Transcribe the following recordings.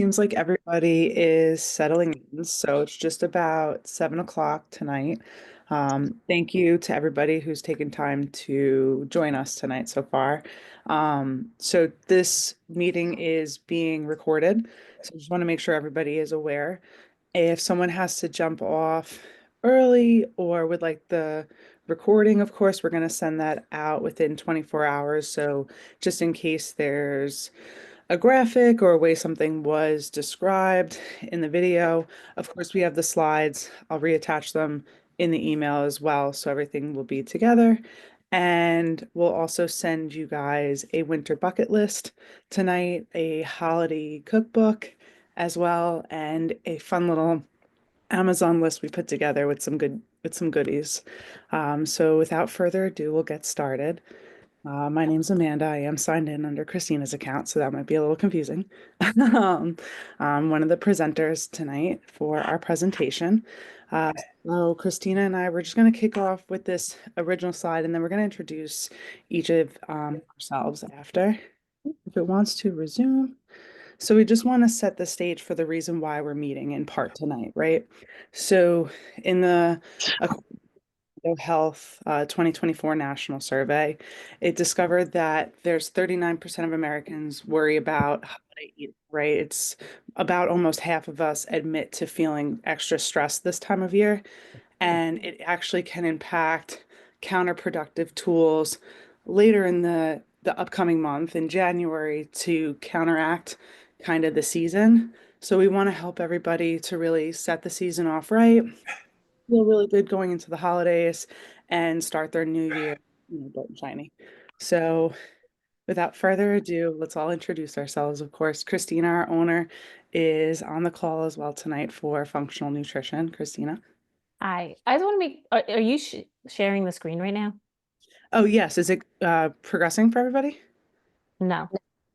Seems like everybody is settling in, so it's just about 7 o'clock tonight. Thank you to everybody who's taken time to join us tonight so far. So this meeting is being recorded, so I just want to make sure everybody is aware. If someone has to jump off early or would like the recording, of course, we're going to send that out within 24 hours. So just in case there's a graphic or a way something was described in the video. Of course, we have the slides. I'll reattach them in the email as well, so everything will be together. And we'll also send you guys a winter bucket list tonight, a holiday cookbook as well, and a fun little Amazon list we put together with some goodies. So without further ado, we'll get started. My name's Amanda. I am signed in under Christina's account, so that might be a little confusing. Um, I'm one of the presenters tonight for our presentation. Uh, so Christina and I, we're just going to kick off with this original slide, and then we're going to introduce each of ourselves after. If it wants to resume. So we just want to set the stage for the reason why we're meeting in part tonight, right? So in the Health 2024 national survey, it discovered that there's 39% of Americans worry about holiday eating, right? It's about almost half of us admit to feeling extra stressed this time of year, and it actually can impact counterproductive tools later in the upcoming month in January to counteract kind of the season. So we want to help everybody to really set the season off right, feel really good going into the holidays and start their new year, bright and shiny. So without further ado, let's all introduce ourselves. Of course, Christina, our owner, is on the call as well tonight for functional nutrition. Christina. Hi, I just want to make, are you sharing the screen right now? Oh, yes. Is it progressing for everybody? No.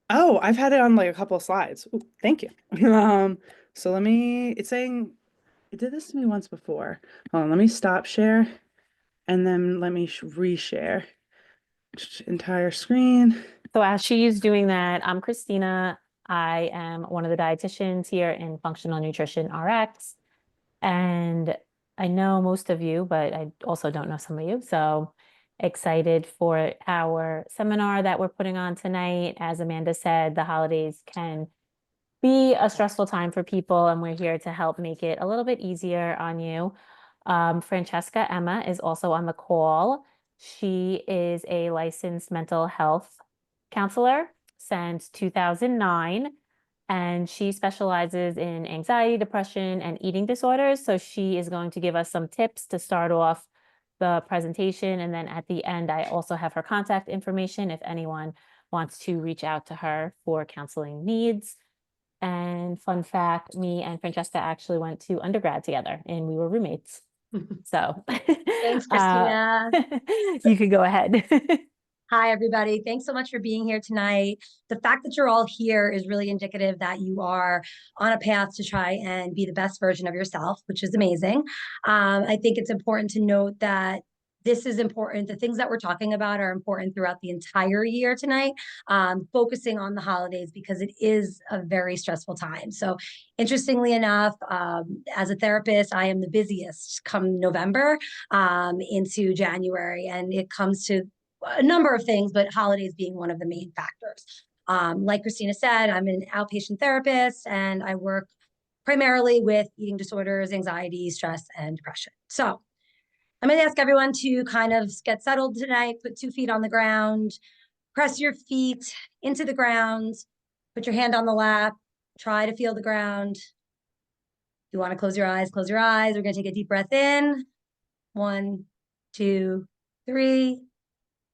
Oh, I've had it on like a couple of slides. Ooh, thank you. So it's saying it did this to me once before. Hold on, let me stop share and then let me reshare entire screen. So as she's doing that, I'm Christina. I am one of the dietitians here in Functional Nutrition RX. And I know most of you, but I also don't know some of you. So excited for our seminar that we're putting on tonight. As Amanda said, the holidays can be a stressful time for people, and we're here to help make it a little bit easier on you. Francesca Emma is also on the call. She is a licensed mental health counselor since 2009, and she specializes in anxiety, depression, and eating disorders. So she is going to give us some tips to start off the presentation. And then at the end, I also have her contact information if anyone wants to reach out to her for counseling needs. And fun fact, me and Francesca actually went to undergrad together and we were roommates. So Thanks, Christina. You could go ahead. Hi, everybody. Thanks so much for being here tonight. The fact that you're all here is really indicative that you are on a path to try and be the best version of yourself, which is amazing. I think it's important to note that this is important. The things that we're talking about are important throughout the entire year tonight, focusing on the holidays because it is a very stressful time. So interestingly enough, as a therapist, I am the busiest come November into January, and it comes to a number of things, but holidays being one of the main factors. Like Christina said, I'm an outpatient therapist and I work primarily with eating disorders, anxiety, stress, and depression. So I'm going to ask everyone to kind of get settled tonight, put 2 feet on the ground, press your feet into the ground, put your hand on the lap, try to feel the ground. If you want to close your eyes, close your eyes. We're going to take a deep breath in. 1, 2, 3.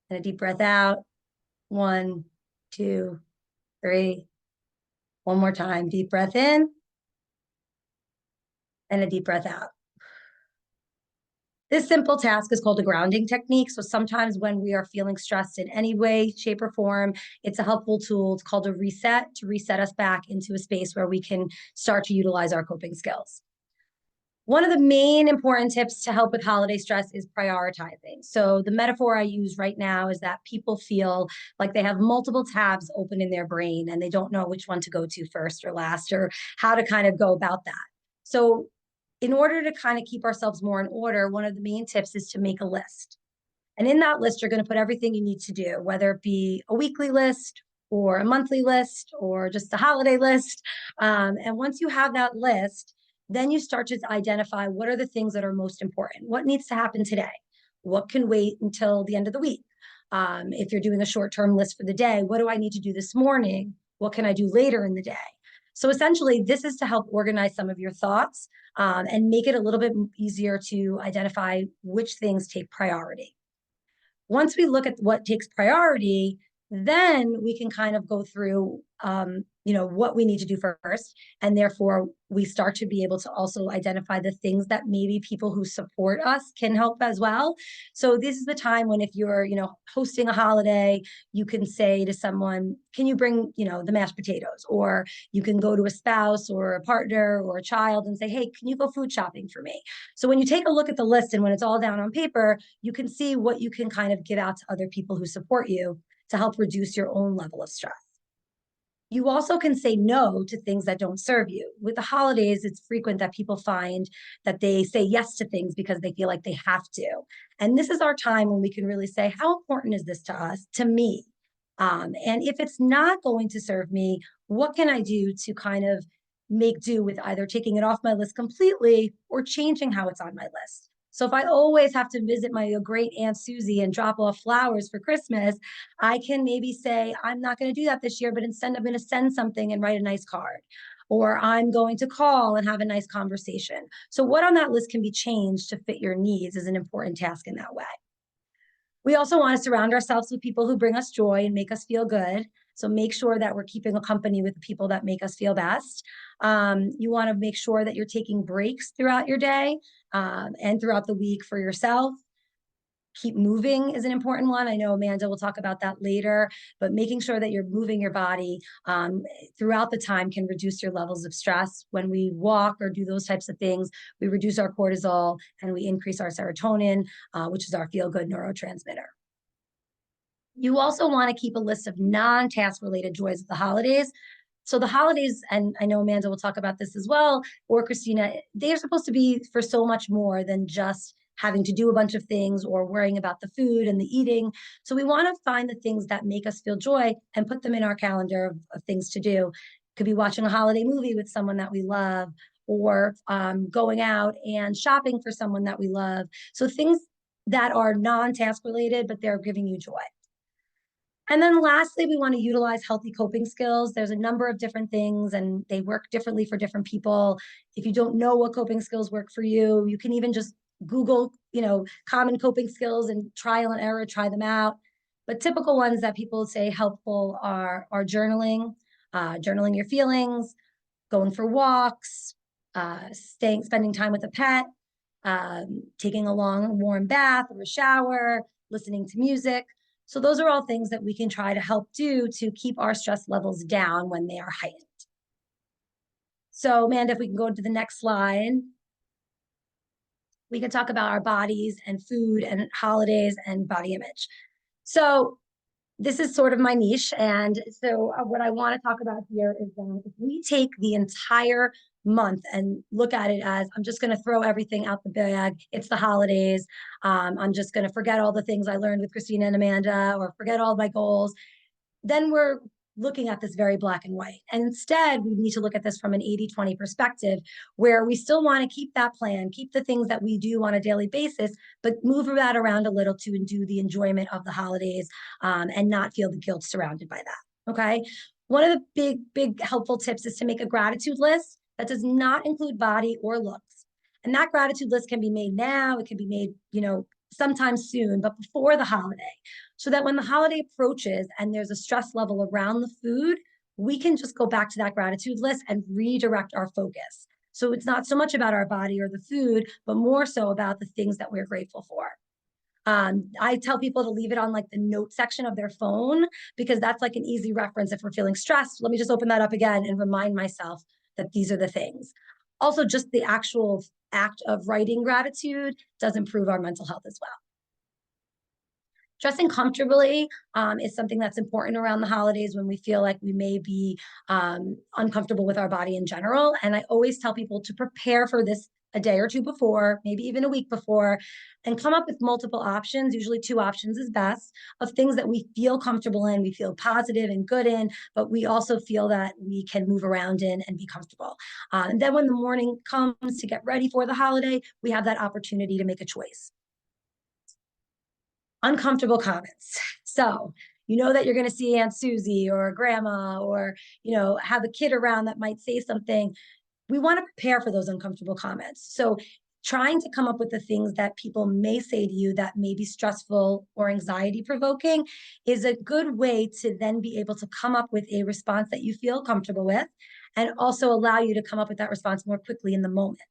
And a deep breath out. 1, 2, 3. One more time. Deep breath in. And a deep breath out. This simple task is called a grounding technique. So sometimes when we are feeling stressed in any way, shape, or form, it's a helpful tool. It's called a reset to reset us back into a space where we can start to utilize our coping skills. One of the main important tips to help with holiday stress is prioritizing. So the metaphor I use right now is that people feel like they have multiple tabs open in their brain and they don't know which one to go to first or last, or how to kind of go about that. So in order to kind of keep ourselves more in order, one of the main tips is to make a list. And in that list, you're going to put everything you need to do, whether it be a weekly list or a monthly list or just a holiday list. And once you have that list, then you start to identify what are the things that are most important. What needs to happen today? What can wait until the end of the week? If you're doing a short-term list for the day, what do I need to do this morning? What can I do later in the day? So essentially, this is to help organize some of your thoughts and make it a little bit easier to identify which things take priority. Once we look at what takes priority, then we can kind of go through, what we need to do first. And therefore, we start to be able to also identify the things that maybe people who support us can help as well. So this is the time when if you're, hosting a holiday, you can say to someone, can you bring, the mashed potatoes? Or you can go to a spouse or a partner or a child and say, hey, can you go food shopping for me? So when you take a look at the list and when it's all down on paper, you can see what you can kind of give out to other people who support you to help reduce your own level of stress. You also can say no to things that don't serve you. With the holidays, it's frequent that people find that they say yes to things because they feel like they have to. And this is our time when we can really say, how important is this to us, to me? And if it's not going to serve me, what can I do to kind of make do with either taking it off my list completely or changing how it's on my list? So if I always have to visit my great Aunt Susie and drop off flowers for Christmas, I can maybe say, I'm not going to do that this year, but instead I'm going to send something and write a nice card. Or I'm going to call and have a nice conversation. So what on that list can be changed to fit your needs is an important task in that way. We also want to surround ourselves with people who bring us joy and make us feel good. So make sure that we're keeping a company with the people that make us feel best. You want to make sure that you're taking breaks throughout your day and throughout the week for yourself. Keep moving is an important one. I know Amanda will talk about that later, but making sure that you're moving your body throughout the time can reduce your levels of stress. When we walk or do those types of things, we reduce our cortisol and we increase our serotonin, which is our feel-good neurotransmitter. You also want to keep a list of non-task related joys of the holidays. So the holidays, and I know Amanda will talk about this as well, or Christina, they're supposed to be for so much more than just having to do a bunch of things or worrying about the food and the eating. So we want to find the things that make us feel joy and put them in our calendar of things to do. Could be watching a holiday movie with someone that we love, or going out and shopping for someone that we love. So things that are non-task related, but they're giving you joy. And then lastly, we want to utilize healthy coping skills. There's a number of different things and they work differently for different people. If you don't know what coping skills work for you, you can even just Google, common coping skills and trial and error, try them out. But typical ones that people say helpful are journaling, journaling your feelings, going for walks, spending time with a pet, taking a long warm bath or a shower, listening to music. So those are all things that we can try to help do to keep our stress levels down when they are heightened. So Amanda, if we can go to the next slide, we can talk about our bodies and food and holidays and body image. So this is sort of my niche. And so what I want to talk about here is that if we take the entire month and look at it as, I'm just going to throw everything out the bag. It's the holidays. I'm just going to forget all the things I learned with Christina and Amanda or forget all my goals. Then we're looking at this very black and white. And instead, we need to look at this from an 80-20 perspective, where we still want to keep that plan, keep the things that we do on a daily basis, but move that around a little to do the enjoyment of the holidays and not feel the guilt surrounded by that. Okay. One of the big helpful tips is to make a gratitude list that does not include body or looks. And that gratitude list can be made now. It can be made, sometime soon, but before the holiday, so that when the holiday approaches and there's a stress level around the food, we can just go back to that gratitude list and redirect our focus. So it's not so much about our body or the food, but more so about the things that we're grateful for. I tell people to leave it on like the note section of their phone, because that's like an easy reference. If we're feeling stressed, let me just open that up again and remind myself that these are the things. Also, just the actual act of writing gratitude does improve our mental health as well. Dressing comfortably is something that's important around the holidays when we feel like we may be uncomfortable with our body in general. And I always tell people to prepare for this a day or two before, maybe even a week before, and come up with multiple options. Usually 2 options is best, of things that we feel comfortable in, we feel positive and good in, but we also feel that we can move around in and be comfortable. And then when the morning comes to get ready for the holiday, we have that opportunity to make a choice. Uncomfortable comments. So you know that you're going to see Aunt Susie or grandma, or have a kid around that might say something. We want to prepare for those uncomfortable comments. So trying to come up with the things that people may say to you that may be stressful or anxiety provoking is a good way to then be able to come up with a response that you feel comfortable with, and also allow you to come up with that response more quickly in the moment.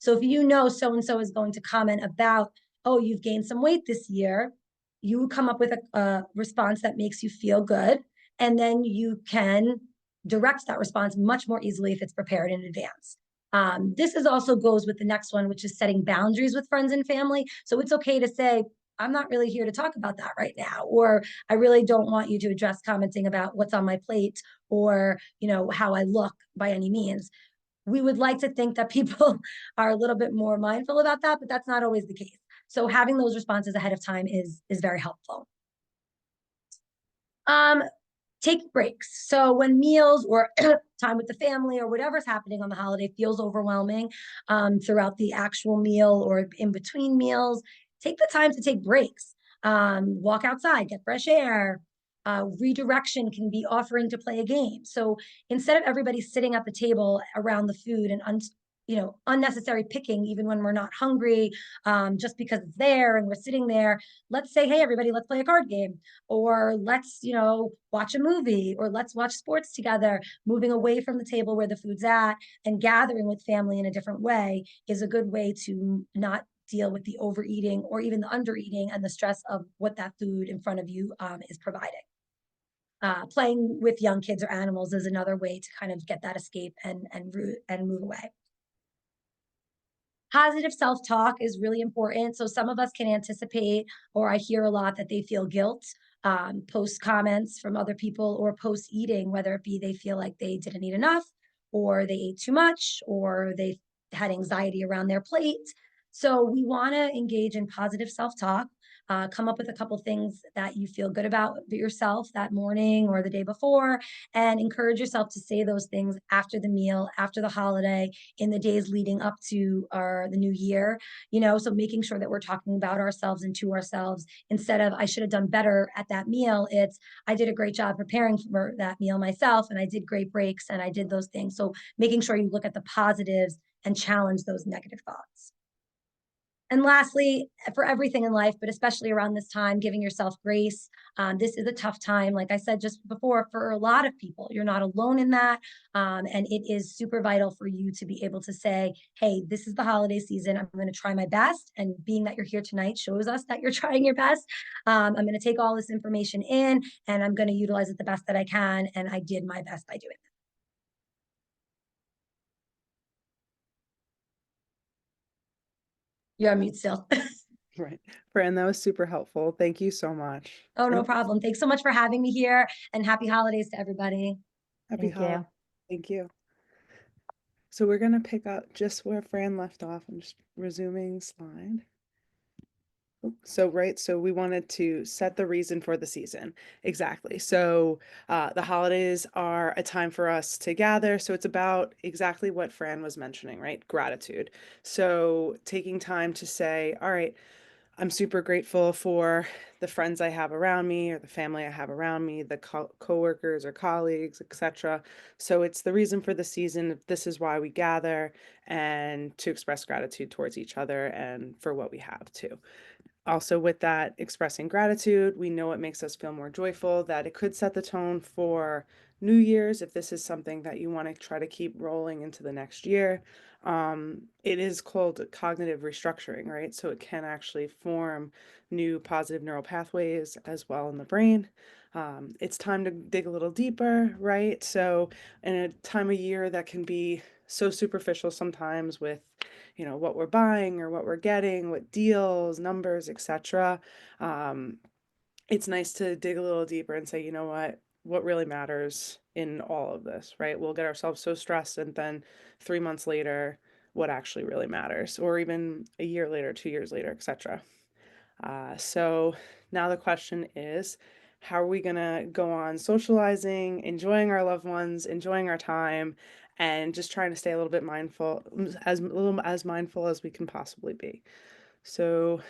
So if you know so and so is going to comment about, oh, you've gained some weight this year, you come up with a response that makes you feel good, and then you can direct that response much more easily if it's prepared in advance. This is also goes with the next one, which is setting boundaries with friends and family. So it's okay to say, I'm not really here to talk about that right now, or I really don't want you to address commenting about what's on my plate, or how I look by any means. We would like to think that people are a little bit more mindful about that, but that's not always the case. So having those responses ahead of time is very helpful. Um, take breaks. So when meals or time with the family or whatever's happening on the holiday feels overwhelming throughout the actual meal or in between meals, take the time to take breaks. Walk outside, get fresh air. Redirection can be offering to play a game. So instead of everybody sitting at the table around the food and unnecessary picking, even when we're not hungry, just because it's there and we're sitting there, let's say, hey, everybody, let's play a card game, or let's, watch a movie, or let's watch sports together. Moving away from the table where the food's at and gathering with family in a different way is a good way to not deal with the overeating or even the undereating and the stress of what that food in front of you is providing. Playing with young kids or animals is another way to kind of get that escape and move away. Positive self-talk is really important. So some of us can anticipate, or I hear a lot that they feel guilt post comments from other people, or post eating, whether it be they feel like they didn't eat enough, or they ate too much, or they had anxiety around their plate. So we want to engage in positive self-talk. Come up with a couple things that you feel good about yourself that morning or the day before, and encourage yourself to say those things after the meal, after the holiday, in the days leading up to the new year. So making sure that we're talking about ourselves and to ourselves, instead of I should have done better at that meal, it's I did a great job preparing for that meal myself, and I did great breaks, and I did those things. So making sure you look at the positives and challenge those negative thoughts. And lastly, for everything in life, but especially around this time, giving yourself grace. This is a tough time. Like I said just before, for a lot of people, you're not alone in that. And it is super vital for you to be able to say, hey, this is the holiday season. I'm going to try my best. And being that you're here tonight shows us that you're trying your best. I'm going to take all this information in, and I'm going to utilize it the best that I can. And I did my best by doing it. You're on mute still. Right. Fran, that was super helpful. Thank you so much. Oh, no And problem. Thanks so much for having me here, and happy holidays to everybody. happy Thank holidays. you. Thank you. So we're going to pick up just where Fran left off. I'm just resuming slide. So we wanted to set the reason for the season. Exactly. So the holidays are a time for us to gather. So it's about exactly what Fran was mentioning, right? Gratitude. So taking time to say, all right, I'm super grateful for the friends I have around me, or the family I have around me, the coworkers or colleagues, etc. So it's the reason for the season. This is why we gather, and to express gratitude towards each other and for what we have too. Also, with that expressing gratitude, we know it makes us feel more joyful, that it could set the tone for New Year's if this is something that you want to try to keep rolling into the next year. It is called cognitive restructuring, right? So it can actually form new positive neural pathways as well in the brain. It's time to dig a little deeper, right? So in a time of year that can be so superficial sometimes with, what we're buying or what we're getting, what deals, numbers, etc. It's nice to dig a little deeper and say, what really matters in all of this, right? We'll get ourselves so stressed, and then 3 months later, what actually really matters, or even a year later, 2 years later, etc. So now the question is, how are we gonna go on socializing, enjoying our loved ones, enjoying our time, and just trying to stay a little bit mindful, as little as mindful as we can possibly be. So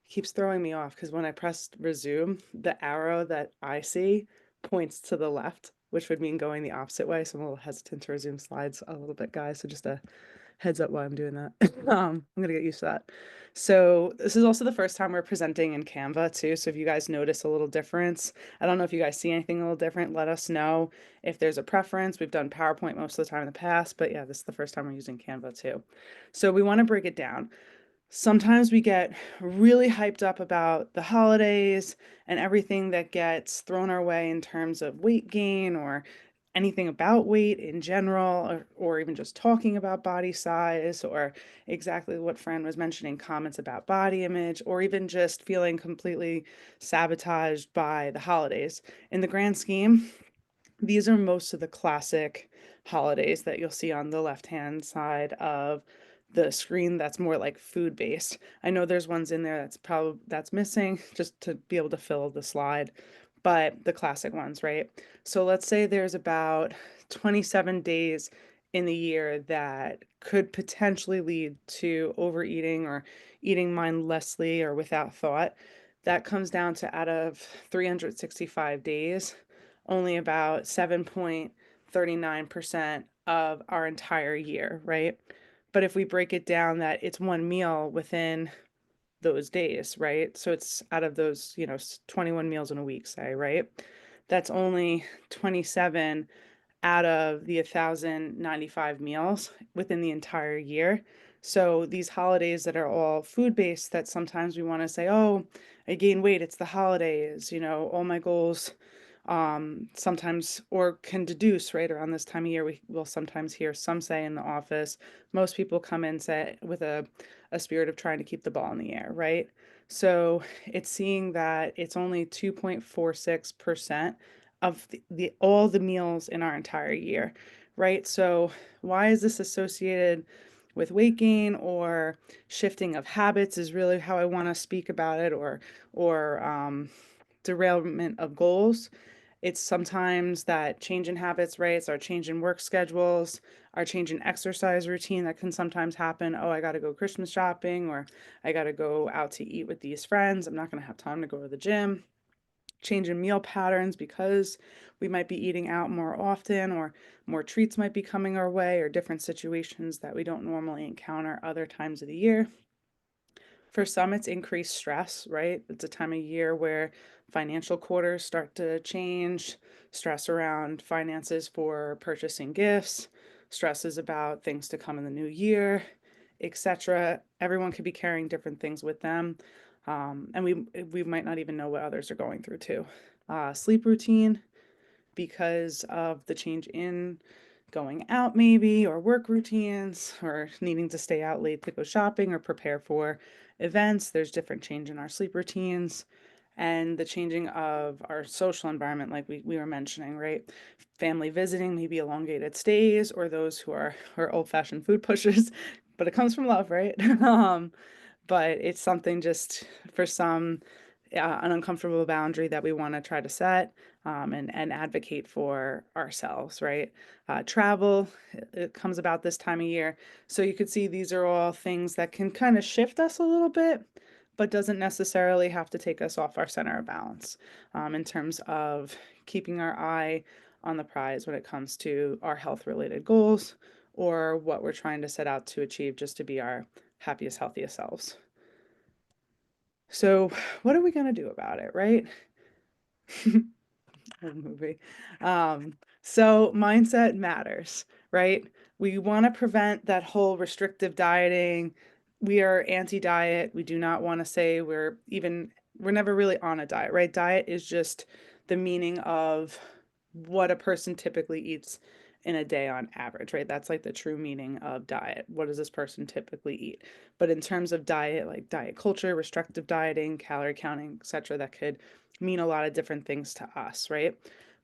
keeps throwing me off because when I pressed resume, the arrow that I see points to the left, which would mean going the opposite way. So I'm a little hesitant to resume slides a little bit, guys. So just a heads up while I'm doing that. I'm gonna get used to that. So this is also the first time we're presenting in Canva too. So if you guys notice a little difference, I don't know if you guys see anything a little different, let us know if there's a preference. We've done PowerPoint most of the time in the past, but yeah, this is the first time we're using Canva too. So we want to break it down. Sometimes we get really hyped up about the holidays and everything that gets thrown our way in terms of weight gain or anything about weight in general, or even just talking about body size, or exactly what Fran was mentioning, comments about body image, or even just feeling completely sabotaged by the holidays. In the grand scheme, these are most of the classic holidays that you'll see on the left-hand side of the screen that's more like food based. I know there's ones in there that's missing just to be able to fill the slide, but the classic ones, right? So let's say there's about 27 days in the year that could potentially lead to overeating or eating mindlessly or without thought. That comes down to, out of 365 days, only about 7.39% of our entire year, right? But if we break it down, that it's one meal within those days, right? So it's out of those, 21 meals in a week, say, right? That's only 27 out of the 1,095 meals within the entire year. So these holidays that are all food based, that sometimes we want to say, oh, I gained weight, it's the holidays, all my goals, sometimes, or can deduce, right, around this time of year, we will sometimes hear some say in the office, most people come in say with a spirit of trying to keep the ball in the air, right? So it's seeing that it's only 2.46% of the all the meals in our entire year, right? So why is this associated with weight gain or shifting of habits, is really how I want to speak about it, or derailment of goals. It's sometimes that change in habits, right? It's our change in work schedules, our change in exercise routine that can sometimes happen. Oh, I got to go Christmas shopping, or I got to go out to eat with these friends. I'm not going to have time to go to the gym. Change in meal patterns because we might be eating out more often, or more treats might be coming our way, or different situations that we don't normally encounter other times of the year. For some, it's increased stress, right? It's a time of year where financial quarters start to change, stress around finances for purchasing gifts, stresses about things to come in the new year, etc. Everyone could be carrying different things with them. And we might not even know what others are going through too. Sleep routine, because of the change in going out maybe, or work routines, or needing to stay out late to go shopping or prepare for events. There's different change in our sleep routines, and the changing of our social environment, like we were mentioning, right? Family visiting, maybe elongated stays, or those who are old-fashioned food pushers, but it comes from love, right? But it's something just for some, an uncomfortable boundary that we want to try to set, and advocate for ourselves, right? Travel, it comes about this time of year. So you could see these are all things that can kind of shift us a little bit, but doesn't necessarily have to take us off our center of balance, in terms of keeping our eye on the prize when it comes to our health related goals, or what we're trying to set out to achieve just to be our happiest, healthiest selves. So what are we going to do about it, right? Movie. So mindset matters, right? We want to prevent that whole restrictive dieting. We are anti-diet. We do not want to say we're never really on a diet, right? Diet is just the meaning of what a person typically eats in a day on average, right? That's like the true meaning of diet. What does this person typically eat? But in terms of diet, like diet culture, restrictive dieting, calorie counting, etc., that could mean a lot of different things to us, right?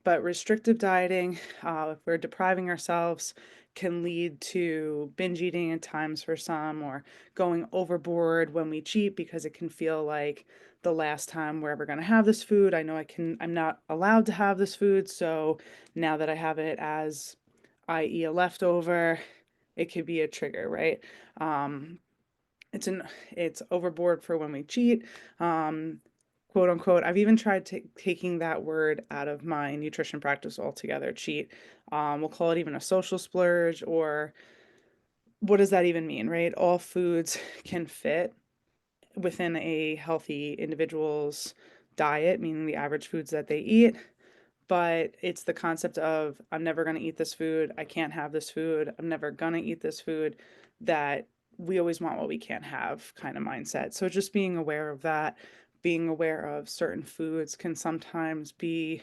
But restrictive dieting, if we're depriving ourselves, can lead to binge eating at times for some, or going overboard when we cheat because it can feel like the last time we're ever going to have this food. I know I'm not allowed to have this food, so now that I have it as, i.e., a leftover, it could be a trigger, right? Um, it's overboard for when we cheat, quote unquote. I've even tried taking that word out of my nutrition practice altogether, cheat. We'll call it even a social splurge, or what does that even mean, right? All foods can fit within a healthy individual's diet, meaning the average foods that they eat. But it's the concept of, I'm never going to eat this food. I can't have this food. I'm never going to eat this food, that we always want what we can't have kind of mindset. So just being aware of that, being aware of certain foods can sometimes be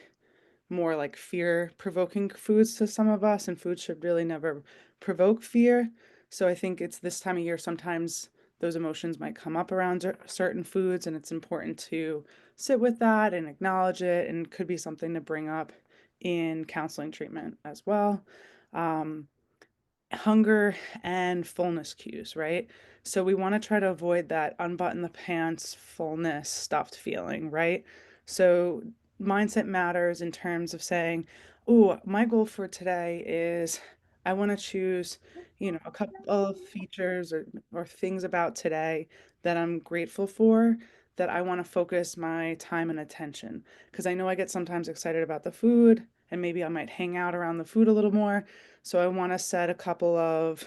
more like fear provoking foods to some of us, and food should really never provoke fear. So I think it's this time of year, sometimes those emotions might come up around certain foods, and it's important to sit with that and acknowledge it, and could be something to bring up in counseling treatment as well. Um, Hunger and fullness cues, right? So we want to try to avoid that unbutton the pants, fullness, stuffed feeling, right? So mindset matters in terms of saying, oh, my goal for today is I want to choose, a couple of features or things about today that I'm grateful for, that I want to focus my time and attention. Because I know I get sometimes excited about the food, and maybe I might hang out around the food a little more. So I want to set a couple of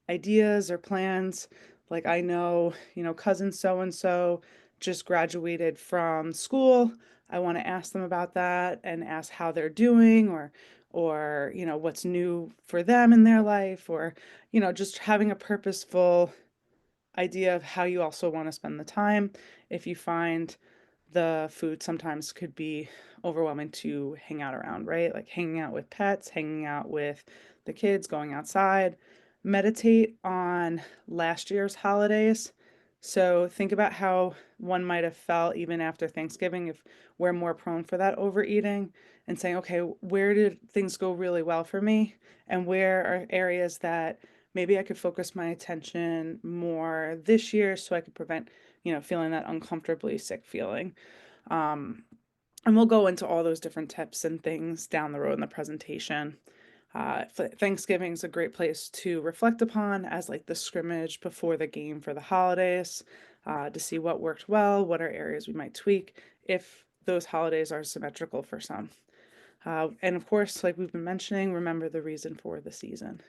ideas or plans. Like I know, cousin so and so just graduated from school. I want to ask them about that and ask how they're doing, or what's new for them in their life, or just having a purposeful idea of how you also want to spend the time. If you find the food sometimes could be overwhelming to hang out around, right? Like hanging out with pets, hanging out with the kids, going outside. Meditate on last year's holidays. So think about how one might have felt even after Thanksgiving if we're more prone for that overeating, and saying, okay, where did things go really well for me? And where are areas that maybe I could focus my attention more this year so I could prevent, feeling that uncomfortably sick feeling. Um, and we'll go into all those different tips and things down the road in the presentation. Thanksgiving is a great place to reflect upon as like the scrimmage before the game for the holidays, to see what worked well, what are areas we might tweak if those holidays are symmetrical for some. And of course, like we've been mentioning, remember the reason for the season.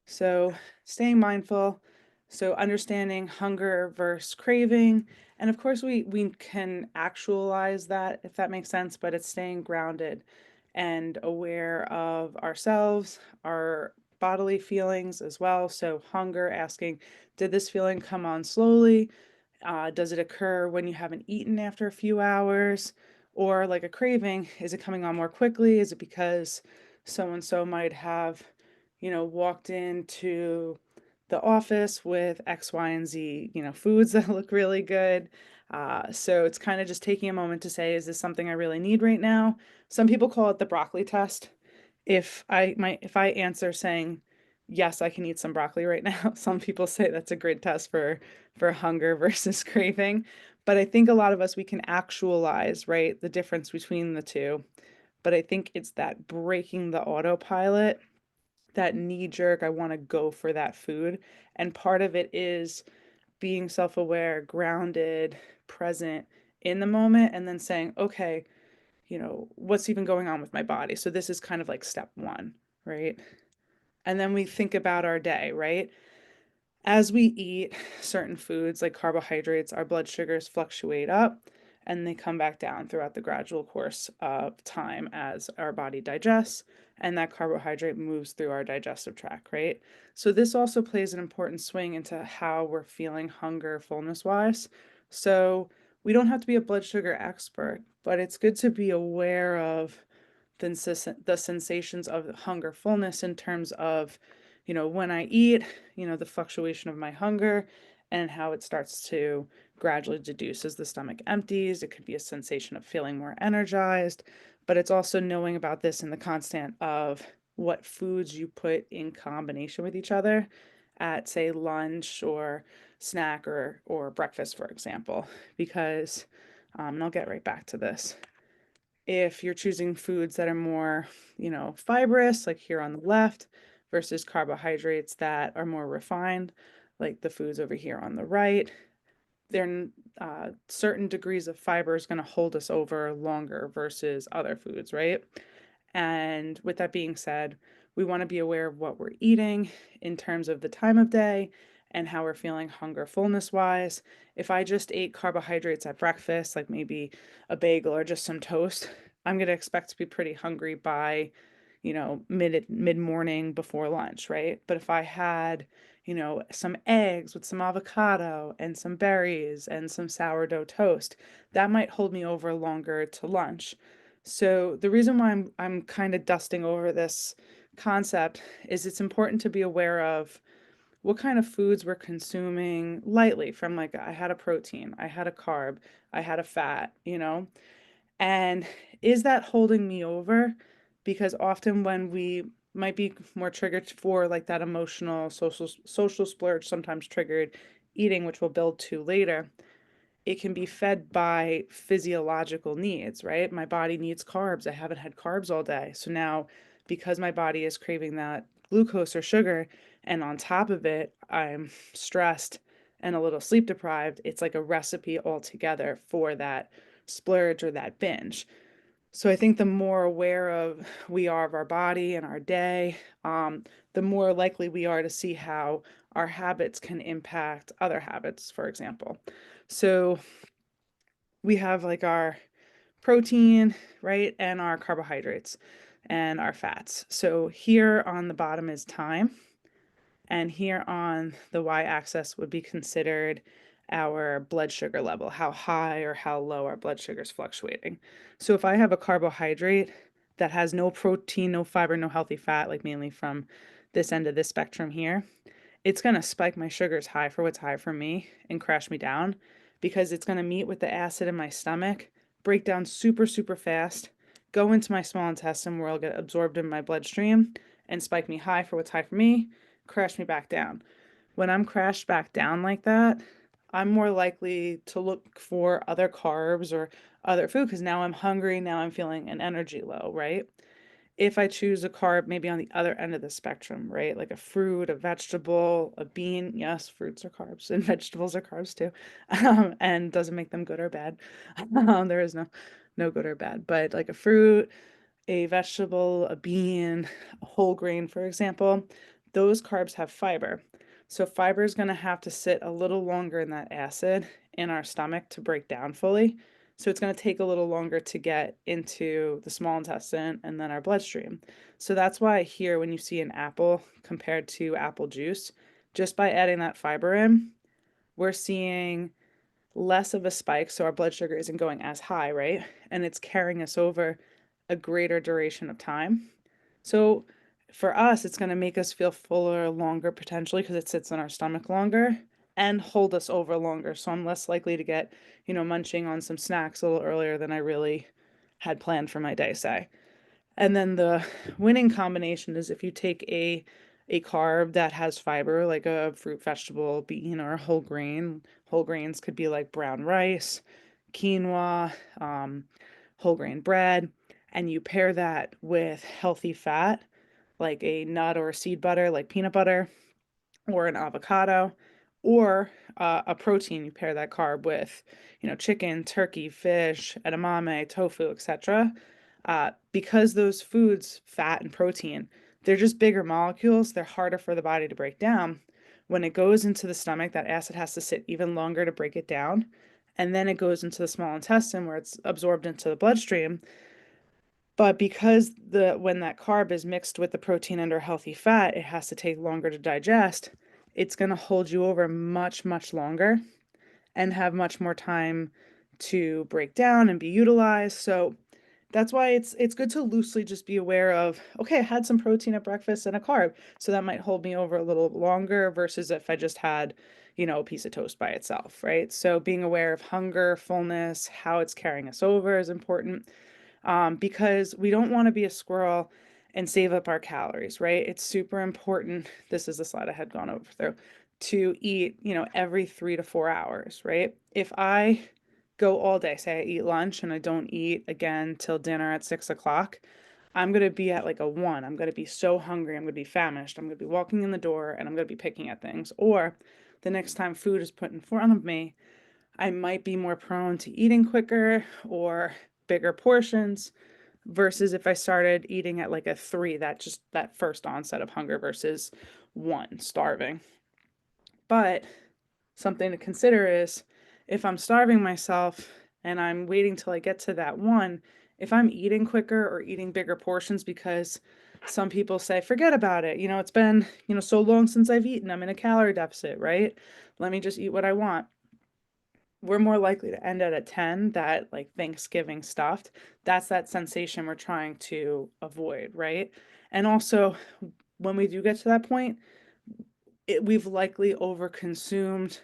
So staying mindful, so understanding hunger versus craving. And of course, we can actualize that, if that makes sense, but it's staying grounded and aware of ourselves, our bodily feelings as well. So hunger, asking, did this feeling come on slowly? Does it occur when you haven't eaten after a few hours? Or like a craving, is it coming on more quickly? Is it because so and so might have, walked into the office with X, Y, and Z, foods that look really good? So it's kind of just taking a moment to say, is this something I really need right now? Some people call it the broccoli test. If I answer saying yes, I can eat some broccoli right now, some people say that's a great test for hunger versus craving. But I think a lot of us, we can actualize, right, the difference between the two. But I think it's that breaking the autopilot, that knee jerk, I want to go for that food. And part of it is being self-aware, grounded, present in the moment, and then saying, okay, what's even going on with my body? So this is kind of like step one, right? And then we think about our day, right? As we eat certain foods like carbohydrates, our blood sugars fluctuate up and they come back down throughout the gradual course of time as our body digests and that carbohydrate moves through our digestive tract, right? So this also plays an important swing into how we're feeling hunger, fullness wise. So we don't have to be a blood sugar expert, but it's good to be aware of the sensations of hunger fullness in terms of, when I eat, the fluctuation of my hunger and how it starts to gradually deduce as the stomach empties. It could be a sensation of feeling more energized, but it's also knowing about this in the constant of what foods you put in combination with each other at, say, lunch or snack or breakfast, for example, because and I'll get right back to this. If you're choosing foods that are more, fibrous, like here on the left, versus carbohydrates that are more refined, like the foods over here on the right, then certain degrees of fiber is going to hold us over longer versus other foods, right? And with that being said, we want to be aware of what we're eating in terms of the time of day and how we're feeling hunger fullness wise. If I just ate carbohydrates at breakfast, like maybe a bagel or just some toast, I'm going to expect to be pretty hungry by, mid morning before lunch, right? But if I had, some eggs with some avocado and some berries and some sourdough toast, that might hold me over longer to lunch. So the reason why I'm kind of dusting over this concept is it's important to be aware of what kind of foods we're consuming lightly from, like, I had a protein, I had a carb, I had a fat, and is that holding me over? Because often when we might be more triggered for like that emotional social splurge, sometimes triggered eating, which we'll build to later, it can be fed by physiological needs, right? My body needs carbs. I haven't had carbs all day. So now, because my body is craving that glucose or sugar, and on top of it, I'm stressed and a little sleep deprived, it's like a recipe altogether for that splurge or that binge. So I think the more aware of we are of our body and our day, the more likely we are to see how our habits can impact other habits, for example. So we have like our protein, right, and our carbohydrates and our fats. So here on the bottom is time, and here on the y-axis would be considered our blood sugar level, how high or how low our blood sugar is fluctuating. So if I have a carbohydrate that has no protein, no fiber, no healthy fat, like mainly from this end of this spectrum here, it's going to spike my sugars high for what's high for me and crash me down, because it's going to meet with the acid in my stomach, break down super, super fast, go into my small intestine where it'll get absorbed in my bloodstream and spike me high for what's high for me, crash me back down. When I'm crashed back down like that, I'm more likely to look for other carbs or other food because now I'm hungry, now I'm feeling an energy low, right? If I choose a carb, maybe on the other end of the spectrum, right? Like a fruit, a vegetable, a bean. Yes, fruits are carbs and vegetables are carbs too. And doesn't make them good or bad. There is no good or bad, but like a fruit, a vegetable, a bean, a whole grain, for example, those carbs have fiber. So fiber is going to have to sit a little longer in that acid in our stomach to break down fully. So it's going to take a little longer to get into the small intestine and then our bloodstream. So that's why here, when you see an apple compared to apple juice, just by adding that fiber in, we're seeing less of a spike. So our blood sugar isn't going as high, right? And it's carrying us over a greater duration of time. So for us, it's going to make us feel fuller longer potentially because it sits in our stomach longer and hold us over longer. So I'm less likely to get, munching on some snacks a little earlier than I really had planned for my day, say. And then the winning combination is if you take a carb that has fiber, like a fruit, vegetable, bean, or a whole grain. Whole grains could be like brown rice, quinoa, whole grain bread, and you pair that with healthy fat, like a nut or a seed butter, like peanut butter, or an avocado, or a protein. You pair that carb with, chicken, turkey, fish, edamame, tofu, etc. Because those foods, fat and protein, they're just bigger molecules. They're harder for the body to break down. When it goes into the stomach, that acid has to sit even longer to break it down. And then it goes into the small intestine where it's absorbed into the bloodstream. But because when that carb is mixed with the protein and or healthy fat, it has to take longer to digest. It's going to hold you over much, much longer and have much more time to break down and be utilized. So that's why it's good to loosely just be aware of, okay, I had some protein at breakfast and a carb, so that might hold me over a little longer versus if I just had, a piece of toast by itself, right? So being aware of hunger, fullness, how it's carrying us over is important, because we don't want to be a squirrel and save up our calories, right? It's super important. This is the slide I had gone over through, to eat, every 3 to 4 hours, right? If I go all day, say I eat lunch and I don't eat again till dinner at 6 o'clock, I'm going to be at like a 1. I'm going to be so hungry. I'm going to be famished. I'm going to be walking in the door and I'm going to be picking at things. Or the next time food is put in front of me, I might be more prone to eating quicker or bigger portions versus if I started eating at like a 3, that first onset of hunger versus 1, starving. But something to consider is if I'm starving myself and I'm waiting till I get to that 1, if I'm eating quicker or eating bigger portions because some people say, forget about it. It's been, so long since I've eaten. I'm in a calorie deficit, right? Let me just eat what I want. We're more likely to end at a 10, that like Thanksgiving stuffed. That's that sensation we're trying to avoid, right? And also, when we do get to that point, we've likely overconsumed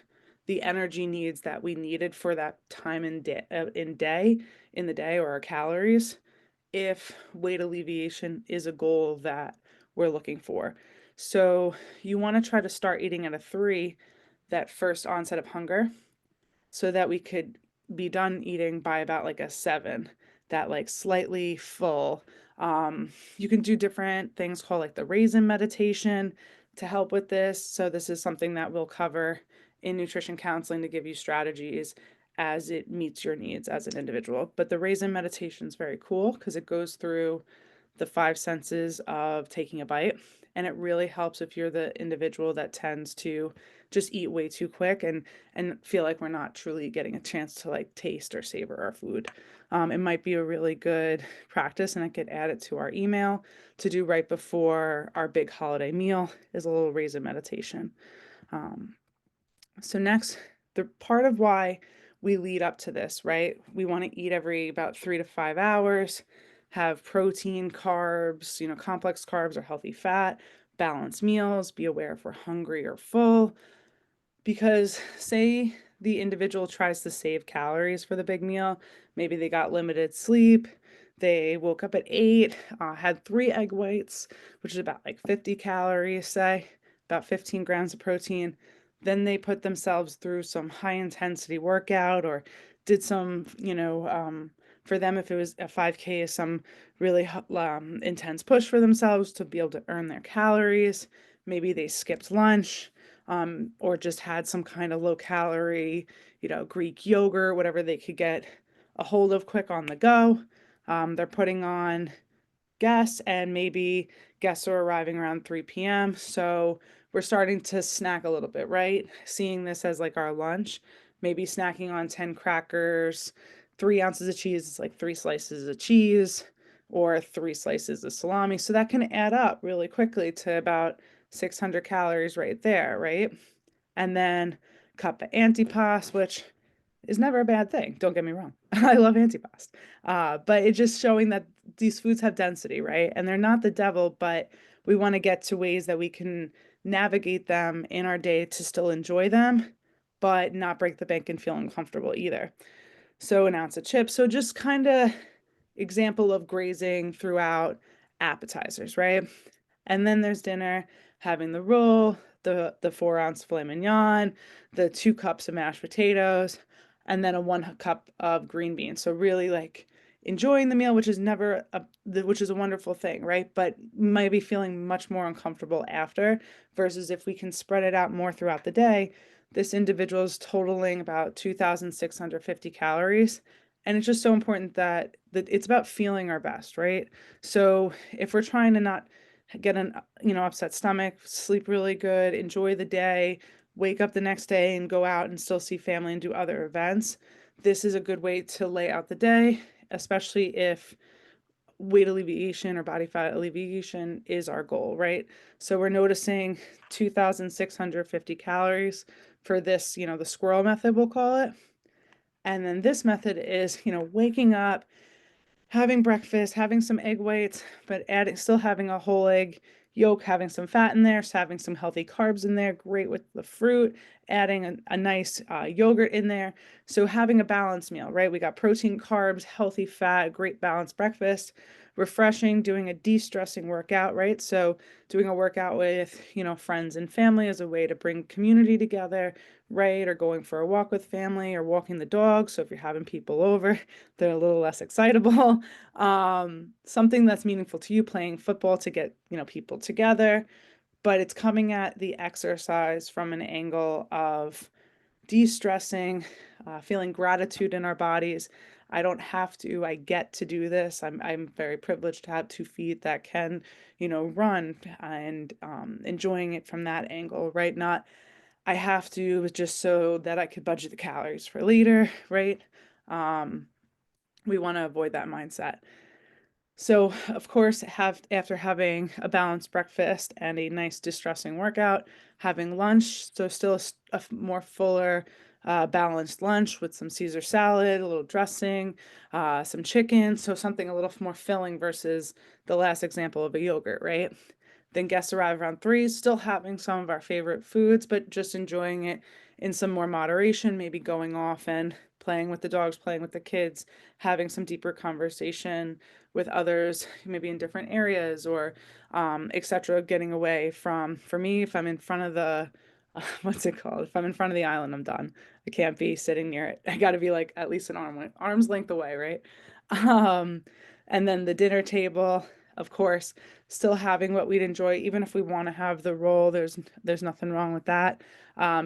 the energy needs that we needed for that time in the day, or our calories, if weight alleviation is a goal that we're looking for. So you want to try to start eating at a 3, that first onset of hunger, so that we could be done eating by about like a 7, that like slightly full. You can do different things called like the raisin meditation to help with this. So this is something that we'll cover in nutrition counseling to give you strategies as it meets your needs as an individual. But the raisin meditation is very cool because it goes through the 5 senses of taking a bite. And it really helps if you're the individual that tends to just eat way too quick and feel like we're not truly getting a chance to like taste or savor our food. It might be a really good practice, and I could add it to our email to do right before our big holiday meal is a little raisin meditation. So next, the part of why we lead up to this, right? We want to eat every about 3 to 5 hours, have protein, carbs, complex carbs or healthy fat, balanced meals, be aware if we're hungry or full. Because say the individual tries to save calories for the big meal, maybe they got limited sleep, they woke up at 8, had 3 egg whites, which is about like 50 calories, say, about 15 grams of protein. Then they put themselves through some high intensity workout or did some, for them, if it was a 5K, some really intense push for themselves to be able to earn their calories. Maybe they skipped lunch, or just had some kind of low calorie, Greek yogurt, whatever they could get a hold of quick on the go. They're putting on guests, and maybe guests are arriving around 3 p.m. So we're starting to snack a little bit, right? Seeing this as like our lunch, maybe snacking on 10 crackers, 3 ounces of cheese is like 3 slices of cheese, or 3 slices of salami. So that can add up really quickly to about 600 calories right there, right? And then cup of antipasto, which is never a bad thing. Don't get me wrong. I love antipasto. But it's just showing that these foods have density, right? And they're not the devil, but we want to get to ways that we can navigate them in our day to still enjoy them, but not break the bank and feel uncomfortable either. So an ounce of chips. So just kind of example of grazing throughout appetizers, right? And then there's dinner, having the roll, the 4-ounce filet mignon, the 2 cups of mashed potatoes, and then a 1 cup of green beans. So really like enjoying the meal, which is which is a wonderful thing, right? But might be feeling much more uncomfortable after, versus if we can spread it out more throughout the day. This individual is totaling about 2,650 calories. And it's just so important that it's about feeling our best, right? So if we're trying to not get an upset stomach, sleep really good, enjoy the day, wake up the next day and go out and still see family and do other events, this is a good way to lay out the day, especially if weight alleviation or body fat alleviation is our goal, right? So we're noticing 2,650 calories for this, the squirrel method, we'll call it. And then this method is, waking up having breakfast, having some egg whites, but still having a whole egg yolk, having some fat in there, having some healthy carbs in there, great with the fruit, adding a nice yogurt in there. So having a balanced meal, right? We got protein, carbs, healthy fat, great balanced breakfast, refreshing, doing a de-stressing workout, right? So doing a workout with, friends and family as a way to bring community together, right? Or going for a walk with family or walking the dog. So if you're having people over, they're a little less excitable. Something that's meaningful to you, playing football to get, people together, but it's coming at the exercise from an angle of de-stressing, feeling gratitude in our bodies. I don't have to, I get to do this. I'm very privileged to have 2 feet that can, run, and enjoying it from that angle, right? Not I have to just so that I could budget the calories for later, right? We want to avoid that mindset. So, of course, after having a balanced breakfast and a nice distressing workout, having lunch, so still a more fuller, balanced lunch with some Caesar salad, a little dressing, some chicken, so something a little more filling versus the last example of a yogurt, right? Then guests arrive around 3, still having some of our favorite foods, but just enjoying it in some more moderation, maybe going off and playing with the dogs, playing with the kids, having some deeper conversation with others, maybe in different areas, or etc. Getting away from, for me, if I'm in front of the, what's it called? If I'm in front of the island, I'm done. I can't be sitting near it. I got to be like at least an arm's length away, right? Um, and then the dinner table, of course, still having what we'd enjoy, even if we want to have the roll, there's nothing wrong with that.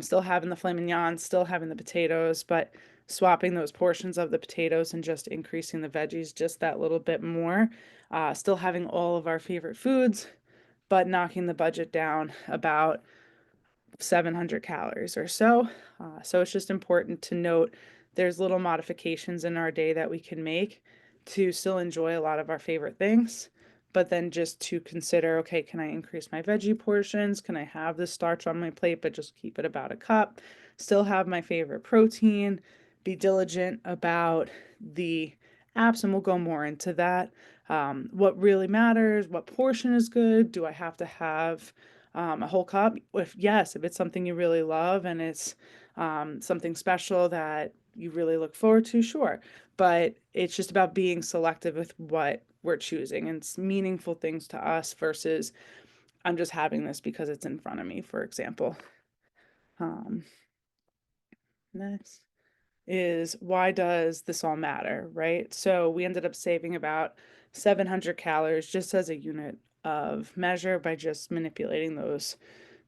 Still having the filet mignon, still having the potatoes, but swapping those portions of the potatoes and just increasing the veggies just that little bit more. Still having all of our favorite foods, but knocking the budget down about 700 calories or so. So it's just important to note there's little modifications in our day that we can make to still enjoy a lot of our favorite things, but then just to consider, okay, can I increase my veggie portions? Can I have the starch on my plate, but just keep it about a cup? Still have my favorite protein, be diligent about the apps, and we'll go more into that. What really matters, what portion is good? Do I have to have a whole cup? If it's something you really love and it's something special that you really look forward to, sure. But it's just about being selective with what we're choosing, and it's meaningful things to us versus I'm just having this because it's in front of me, for example. Um, Next is, why does this all matter, right? So we ended up saving about 700 calories just as a unit of measure by just manipulating those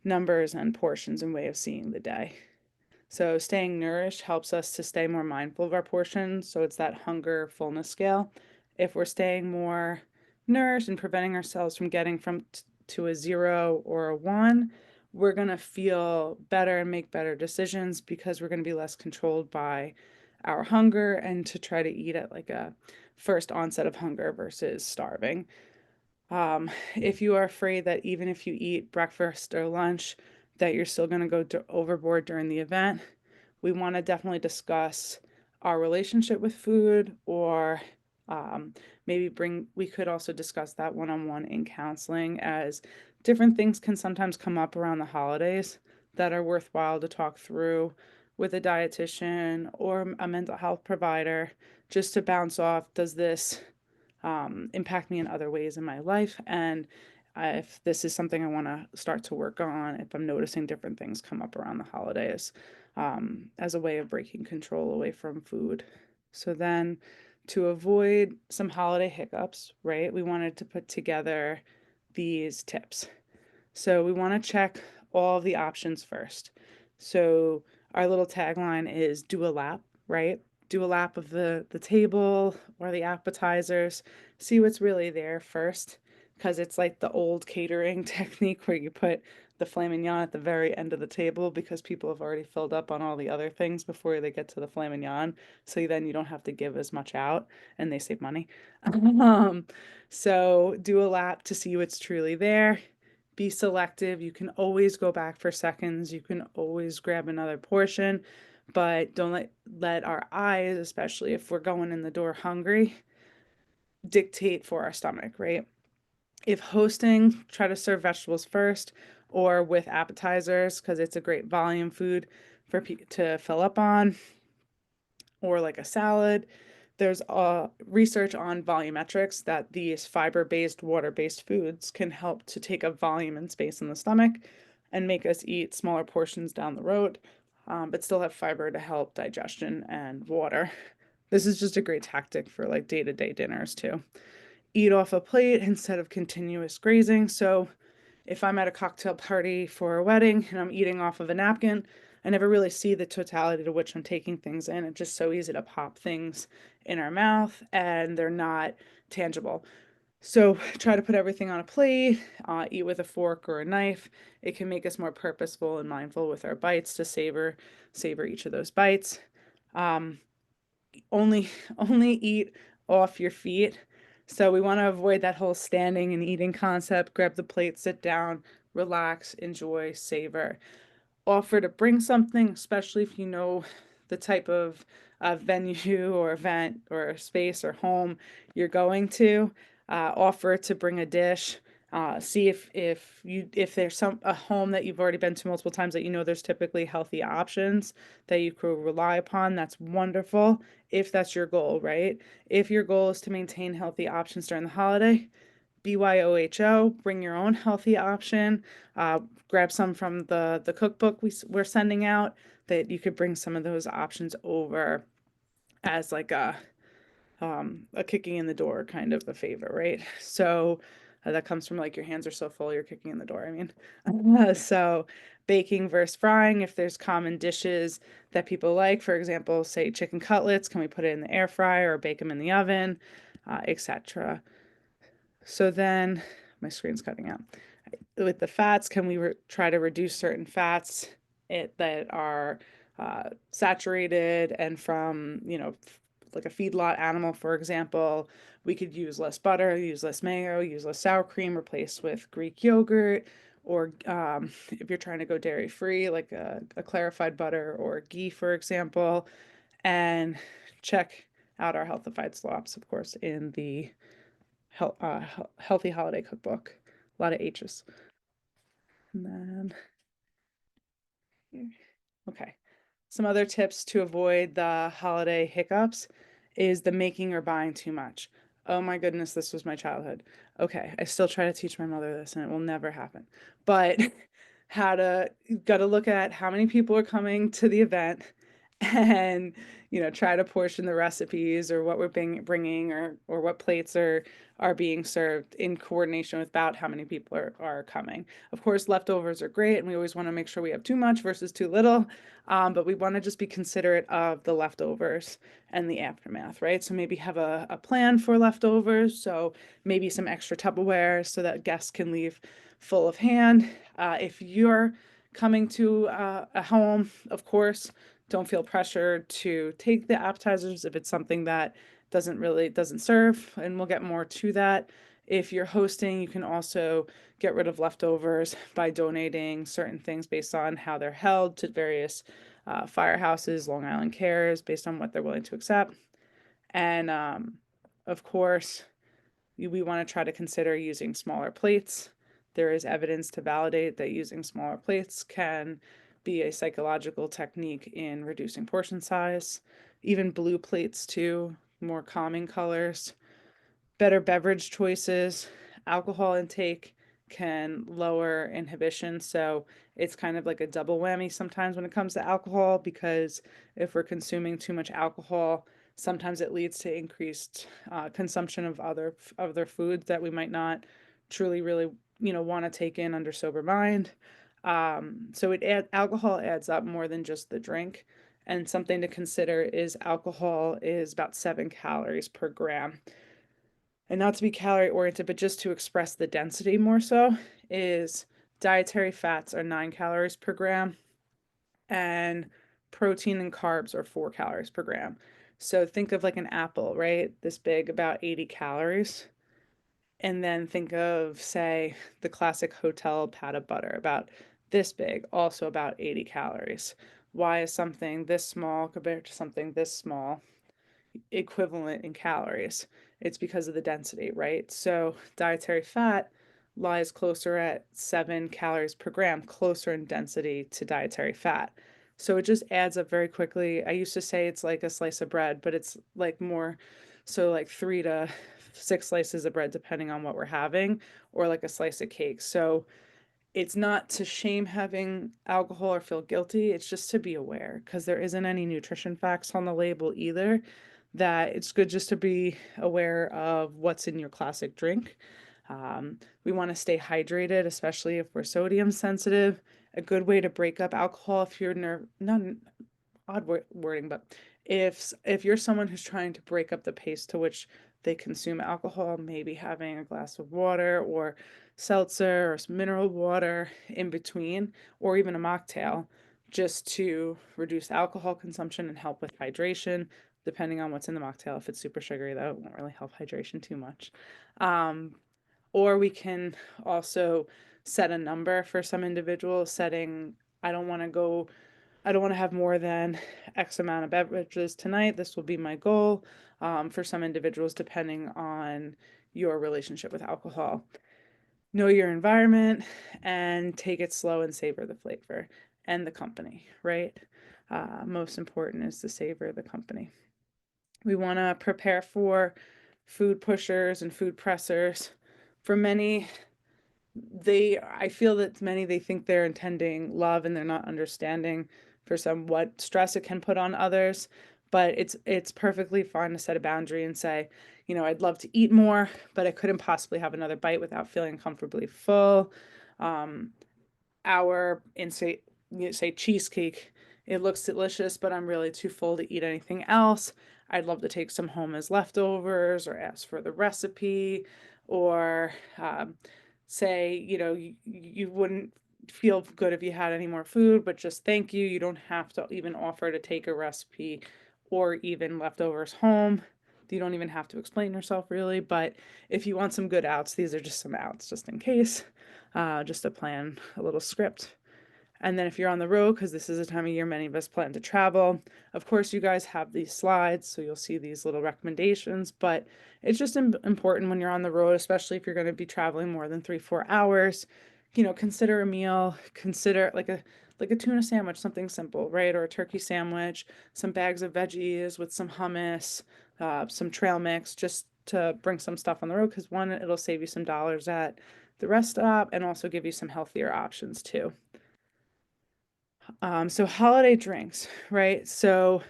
numbers and portions and way of seeing the day. So staying nourished helps us to stay more mindful of our portions. So it's that hunger fullness scale. If we're staying more nourished and preventing ourselves from getting to a 0 or a 1, we're going to feel better and make better decisions because we're going to be less controlled by our hunger and to try to eat at like a first onset of hunger versus starving. If you are afraid that even if you eat breakfast or lunch, that you're still going to go overboard during the event, we want to definitely discuss our relationship with food, or um, we could also discuss that one-on-one in counseling, as different things can sometimes come up around the holidays that are worthwhile to talk through with a dietitian or a mental health provider, just to bounce off, does this impact me in other ways in my life? And if this is something I want to start to work on, if I'm noticing different things come up around the holidays, as a way of breaking control away from food. So then, to avoid some holiday hiccups, right, we wanted to put together these tips. So we want to check all the options first. So our little tagline is do a lap, right? Do a lap of the table or the appetizers, see what's really there first, because it's like the old catering technique where you put the filet mignon at the very end of the table because people have already filled up on all the other things before they get to the filet mignon. So then you don't have to give as much out and they save money. Um, so do a lap to see what's truly there. Be selective. You can always go back for seconds. You can always grab another portion, but don't let our eyes, especially if we're going in the door hungry, dictate for our stomach, right? If hosting, try to serve vegetables first or with appetizers because it's a great volume food for to fill up on, or like a salad. There's research on volumetrics that these fiber-based, water-based foods can help to take up volume and space in the stomach and make us eat smaller portions down the road, but still have fiber to help digestion and water. This is just a great tactic for like day-to-day dinners too. Eat off a plate instead of continuous grazing. So if I'm at a cocktail party for a wedding and I'm eating off of a napkin, I never really see the totality to which I'm taking things in. It's just so easy to pop things in our mouth and they're not tangible. So try to put everything on a plate, eat with a fork or a knife. It can make us more purposeful and mindful with our bites to savor each of those bites. Um, only only eat off your feet. So we want to avoid that whole standing and eating concept. Grab the plate, sit down, relax, enjoy, savor. Offer to bring something, especially if you know the type of venue or event or space or home you're going to. Offer to bring a dish. See if there's a home that you've already been to multiple times that you know there's typically healthy options that you could rely upon. That's wonderful if that's your goal, right? If your goal is to maintain healthy options during the holiday, BYOHO, bring your own healthy option. Grab some from the cookbook we're sending out that you could bring some of those options over as like a kicking in the door kind of a favor, right? So that comes from like your hands are so full, you're kicking in the door. I mean, so baking versus frying, if there's common dishes that people like, for example, say chicken cutlets, can we put it in the air fryer or bake them in the oven, etc. So then my screen's cutting out. With the fats, can we try to reduce certain fats that are saturated and from, like a feedlot animal, for example? We could use less butter, use less mayo, use less sour cream, replace with Greek yogurt, or if you're trying to go dairy free, like a clarified butter or ghee, for example. And check out our healthified slops, of course, in the healthy holiday cookbook. A lot of H's. And then here. Okay. Some other tips to avoid the holiday hiccups is the making or buying too much. Oh my goodness, this was my childhood. Okay, I still try to teach my mother this and it will never happen. But got to look at how many people are coming to the event and try to portion the recipes or what we're bringing or what plates are being served in coordination with about how many people are coming. Of course, leftovers are great and we always want to make sure we have too much versus too little, but we want to just be considerate of the leftovers and the aftermath, right? So maybe have a plan for leftovers, so maybe some extra Tupperware so that guests can leave full of hand. If you're coming to a home, of course, don't feel pressured to take the appetizers if it's something that doesn't serve, and we'll get more to that. If you're hosting, you can also get rid of leftovers by donating certain things based on how they're held to various firehouses, Long Island Cares, based on what they're willing to accept. And of course, we want to try to consider using smaller plates. There is evidence to validate that using smaller plates can be a psychological technique in reducing portion size. Even blue plates too, more calming colors. Better beverage choices. Alcohol intake can lower inhibition, so it's kind of like a double whammy sometimes when it comes to alcohol, because if we're consuming too much alcohol, sometimes it leads to increased consumption of other foods that we might not truly really want to take in under sober mind. So alcohol adds up more than just the drink. And something to consider is alcohol is about 7 calories per gram. And not to be calorie oriented, but just to express the density more so, is dietary fats are 9 calories per gram and protein and carbs are 4 calories per gram. So think of like an apple, right? This big, about 80 calories. And then think of, say, the classic hotel pat of butter, about this big, also about 80 calories. Why is something this small compared to something this small equivalent in calories? it's because of the density, right? So dietary fat lies closer at 7 calories per gram, closer in density to dietary fat. So it just adds up very quickly. I used to say it's like a slice of bread, but it's like more, so like 3 to 6 slices of bread, depending on what we're having, or like a slice of cake. So it's not to shame having alcohol or feel guilty. It's just to be aware because there isn't any nutrition facts on the label either. That it's good just to be aware of what's in your classic drink. We want to stay hydrated, especially if we're sodium sensitive. A good way to break up alcohol if you're not odd wording, but if you're someone who's trying to break up the pace to which they consume alcohol, maybe having a glass of water or seltzer or some mineral water in between, or even a mocktail, just to reduce alcohol consumption and help with hydration, depending on what's in the mocktail. If it's super sugary, that won't really help hydration too much. Or we can also set a number for some individuals, setting, I don't want to go I don't want to have more than X amount of beverages tonight. This will be my goal, for some individuals, depending on your relationship with alcohol. Know your environment and take it slow and savor the flavor and the company, right? Most important is to savor the company. We want to prepare for food pushers and food pressers. For many, I feel that many, they think they're intending love and they're not understanding for some what stress it can put on others. But it's perfectly fine to set a boundary and say, I'd love to eat more, but I couldn't possibly have another bite without feeling comfortably full. um, our in say cheesecake, it looks delicious, but I'm really too full to eat anything else. I'd love to take some home as leftovers or ask for the recipe, or say, you wouldn't feel good if you had any more food, but just thank you. You don't have to even offer to take a recipe or even leftovers home. You don't even have to explain yourself really, but if you want some good outs, these are just some outs just in case, just to plan a little script. And then if you're on the road, because this is a time of year many of us plan to travel, of course, you guys have these slides, so you'll see these little recommendations, but it's just important when you're on the road, especially if you're going to be traveling more than 3-4 hours, consider a meal, consider like a tuna sandwich, something simple, right? Or a turkey sandwich, some bags of veggies with some hummus, some trail mix, just to bring some stuff on the road, because one, it'll save you some dollars at the rest stop and also give you some healthier options too. So holiday drinks, right? So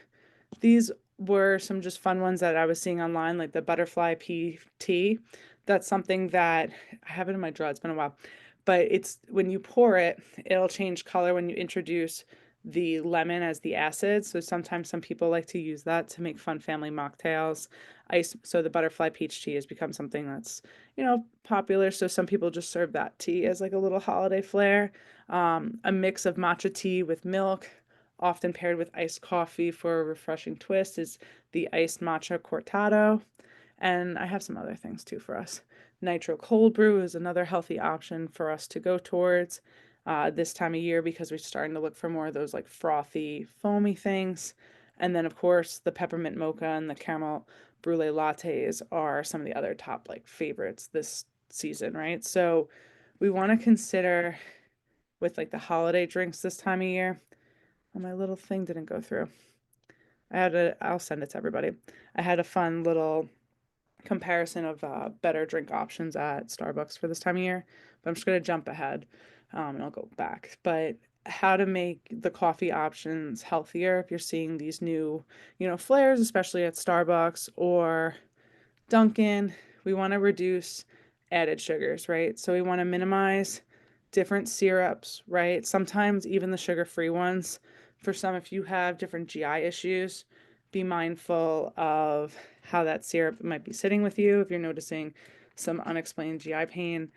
these were some just fun ones that I was seeing online, like the butterfly pea tea. That's something that I have it in my drawer. It's been a while, but it's when you pour it, it'll change color when you introduce the lemon as the acid. So sometimes some people like to use that to make fun family mocktails. So the butterfly peach tea has become something that's, popular. So some people just serve that tea as like a little holiday flair. A mix of matcha tea with milk, often paired with iced coffee for a refreshing twist, is the iced matcha cortado. And I have some other things too for us. Nitro cold brew is another healthy option for us to go towards this time of year, because we're starting to look for more of those like frothy, foamy things. And then, of course, the peppermint mocha and the caramel brulee lattes are some of the other top like favorites this season, right? So we want to consider with like the holiday drinks this time of year. Oh, my little thing didn't go through. I'll send it to everybody. I had a fun little comparison of better drink options at Starbucks for this time of year, but I'm just going to jump ahead, and I'll go back. But how to make the coffee options healthier if you're seeing these new, flares, especially at Starbucks or Dunkin'. We want to reduce added sugars, right? So we want to minimize different syrups, right? Sometimes even the sugar-free ones. For some, if you have different GI issues, be mindful of how that syrup might be sitting with you. If you're noticing some unexplained GI pain